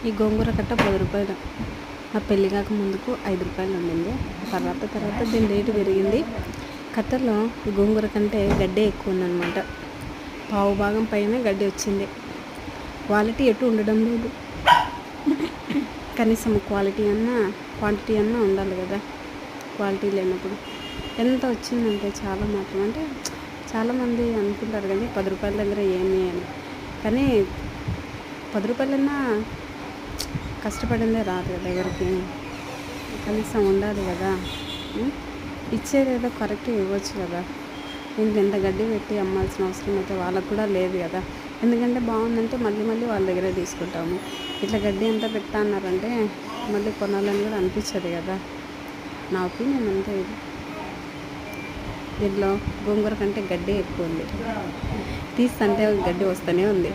ఈ గోంగూర కట్ట 10 రూపాయలు. నా పెళ్ళి కాక ముందుకు 5 రూపాయలు ఉండింది. తర్వాత దీని రేటు పెరిగింది. కట్టలో ఈ గోంగూర కంటే గడ్డే ఎక్కువ ఉందన్నమాట. పావు భాగం పైన గడ్డి వచ్చింది. క్వాలిటీ ఎటు ఉండడం లేదు. కనీసం క్వాలిటీ అన్నా క్వాంటిటీ అన్నా ఉండాలి కదా. క్వాలిటీ లేనప్పుడు ఎంత వచ్చిందంటే చాలా మాత్రం, అంటే చాలామంది అనుకుంటారు కానీ 10 రూపాయల దగ్గర ఏమి అని. కానీ 10 రూపాయలన్నా కష్టపడిందే రాదు కదా ఎవరికి. కనీసం ఉండాలి కదా. ఇచ్చేది ఏదో కరెక్ట్గా ఇవ్వచ్చు కదా. దీనికి ఎంత గడ్డి పెట్టి అమ్మాల్సిన అవసరం అయితే వాళ్ళకు కూడా లేదు కదా. ఎందుకంటే బాగుందంటే మళ్ళీ వాళ్ళ దగ్గరే తీసుకుంటాము. ఇట్లా గడ్డి అంతా పెడతా అన్నారంటే మళ్ళీ కొనాలని కూడా అనిపించదు కదా. నా ఒపీనియన్ అంతే. ఇది దీంట్లో గోంగూర కంటే గడ్డి ఎక్కువ ఉంది. తీస్తుంటే గడ్డి వస్తూనే ఉంది.